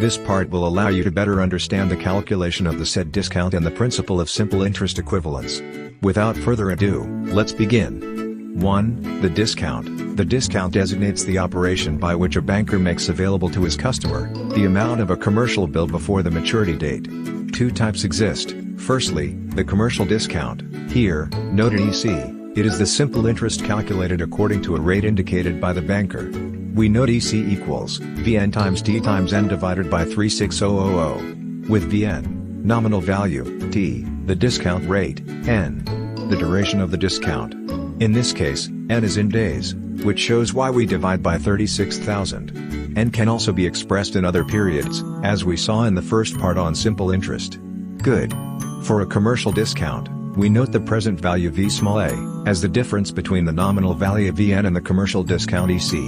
This part will allow you to better understand the calculation of the said discount and the principle of simple interest equivalence. Without further ado, let's begin. 1. The discount. The discount designates the operation by which a banker makes available to his customer the amount of a commercial bill before the maturity date. Two types exist. Firstly, the commercial discount. Here, noted EC, it is the simple interest calculated according to a rate indicated by the banker. We note EC equals Vn times T times N divided by 36000, with Vn, nominal value, T, the discount rate, N, the duration of the discount. In this case, N is in days, which shows why we divide by 36,000. N can also be expressed in other periods, as we saw in the first part on simple interest. Good. For a commercial discount, we note the present value V small a, as the difference between the nominal value Vn and the commercial discount EC.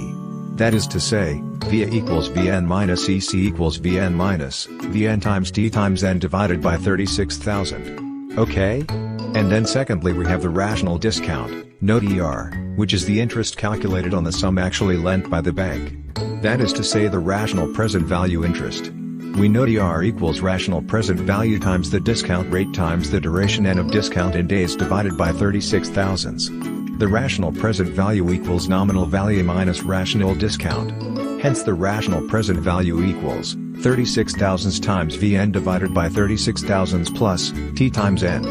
That is to say, VA equals Vn minus EC equals Vn minus Vn times T times N divided by 36,000. Okay? And then secondly we have the rational discount, note ER, which is the interest calculated on the sum actually lent by the bank. That is to say the rational present value interest. We note ER equals rational present value times the discount rate times the duration N of discount in days divided by 36,000. The rational present value equals nominal value minus rational discount. Hence the rational present value equals 36,000 times Vn divided by 36,000 plus T times N.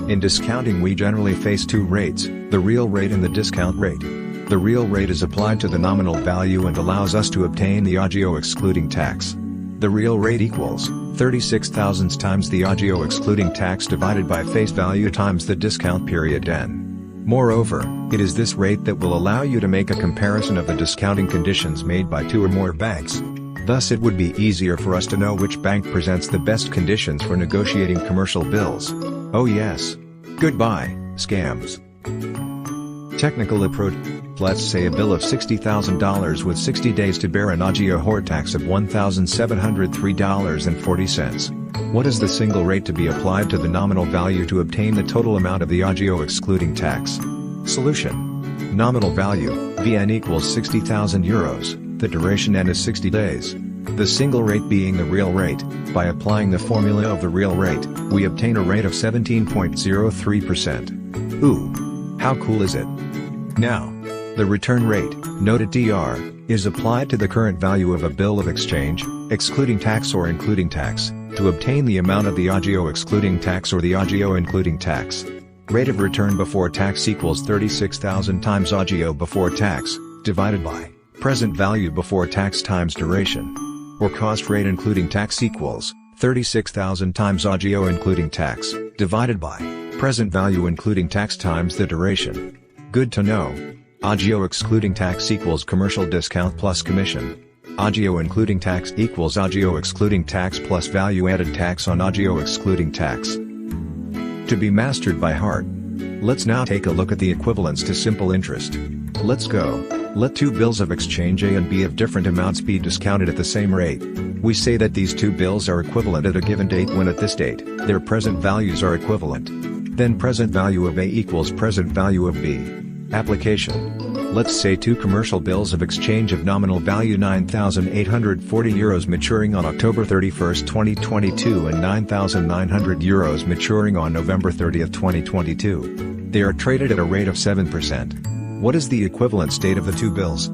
In discounting we generally face two rates, the real rate and the discount rate. The real rate is applied to the nominal value and allows us to obtain the agio excluding tax. The real rate equals 36,000 times the agio excluding tax divided by face value times the discount period N. Moreover, it is this rate that will allow you to make a comparison of the discounting conditions made by two or more banks. Thus it would be easier for us to know which bank presents the best conditions for negotiating commercial bills. Oh yes. Goodbye, scams. Technical approach. Let's say a bill of $60,000 with 60 days to bear an agio hor tax of $1,703.40. What is the single rate to be applied to the nominal value to obtain the total amount of the agio excluding tax? Solution. Nominal value, Vn equals 60,000 euros, the duration N is 60 days. The single rate being the real rate. By applying the formula of the real rate, we obtain a rate of 17.03%. Ooh! How cool is it? Now, the return rate, noted DR, is applied to the current value of a bill of exchange, excluding tax or including tax, to obtain the amount of the agio excluding tax or the agio including tax. Rate of return before tax equals 36,000 times agio before tax, divided by present value before tax times duration. Or cost rate including tax equals 36,000 times agio including tax, divided by present value including tax times the duration. Good to know. Agio excluding tax equals commercial discount plus commission. Agio including tax equals agio excluding tax plus value added tax on agio excluding tax. To be mastered by heart. Let's now take a look at the equivalence to simple interest. Let's go. Let two bills of exchange A and B of different amounts be discounted at the same rate. We say that these two bills are equivalent at a given date when at this date, their present values are equivalent. Then present value of A equals present value of B. Application. Let's say two commercial bills of exchange of nominal value €9,840 maturing on October 31, 2022 and €9,900 maturing on November 30, 2022. They are traded at a rate of 7%. What is the equivalence date of the two bills?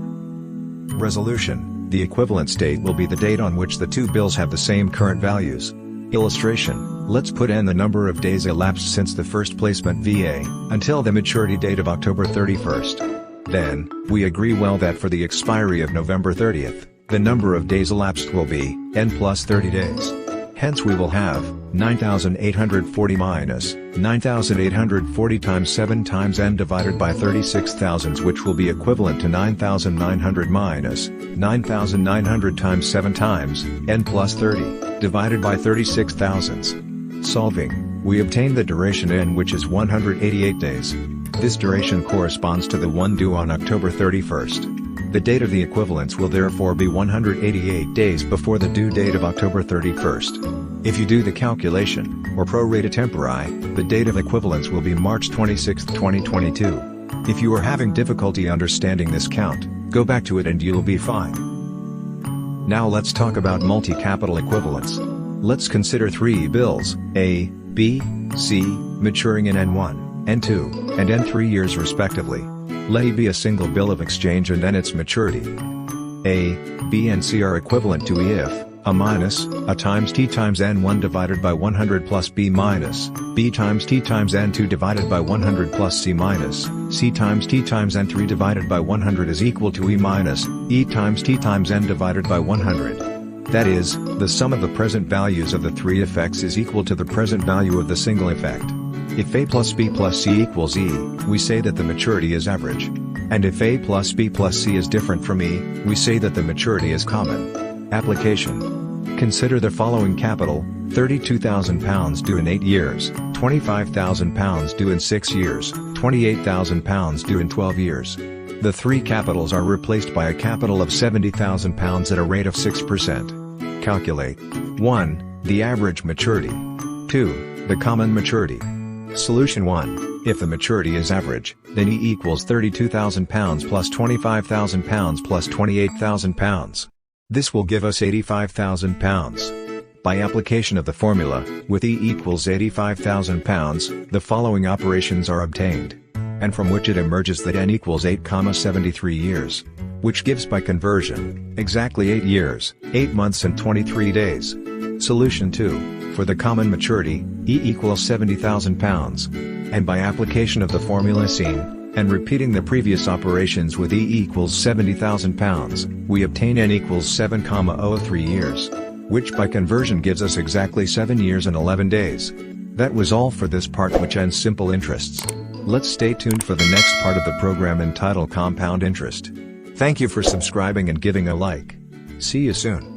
Resolution. The equivalence date will be the date on which the two bills have the same current values. Illustration. Let's put n the number of days elapsed since the first placement VA, until the maturity date of October 31st. Then, we agree well that for the expiry of November 30th, the number of days elapsed will be n plus 30 days. Hence we will have 9,840 minus 9,840 times 7 times n divided by 36,000, which will be equivalent to 9,900 minus 9,900 times 7 times n plus 30 divided by 36,000. Solving, we obtain the duration n, which is 188 days. This duration corresponds to the one due on October 31st. The date of the equivalence will therefore be 188 days before the due date of October 31st. If you do the calculation, or pro rata tempori, the date of equivalence will be March 26, 2022. If you are having difficulty understanding this count, go back to it and you'll be fine. Now let's talk about multi-capital equivalents. Let's consider three bills, A, B, C, maturing in N1, N2, and N3 years respectively. Let E be a single bill of exchange and then its maturity. A, B and C are equivalent to E if A minus, A times T times N1 divided by 100 plus B minus, B times T times N2 divided by 100 plus C minus, C times T times N3 divided by 100 is equal to E minus, E times T times N divided by 100. That is, the sum of the present values of the three effects is equal to the present value of the single effect. If A plus B plus C equals E, we say that the maturity is average. And if A plus B plus C is different from E, we say that the maturity is common. Application. Consider the following capital: £32,000 due in 8 years, £25,000 due in 6 years, £28,000 due in 12 years. The three capitals are replaced by a capital of £70,000 at a rate of 6%. Calculate 1. The average maturity. 2. The common maturity. Solution 1. If the maturity is average, then E equals £32,000 plus £25,000 plus £28,000. This will give us £85,000. By application of the formula, with E equals £85,000, the following operations are obtained. And from which it emerges that N equals 8,73 years. Which gives by conversion, exactly 8 years, 8 months and 23 days. Solution 2, for the common maturity, E equals £70,000. And by application of the formula seen, and repeating the previous operations with E equals £70,000, we obtain N equals 7,03 years. Which by conversion gives us exactly 7 years and 11 days. That was all for this part, which ends simple interests. Let's stay tuned for the next part of the program entitled Compound Interest. Thank you for subscribing and giving a like. See you soon.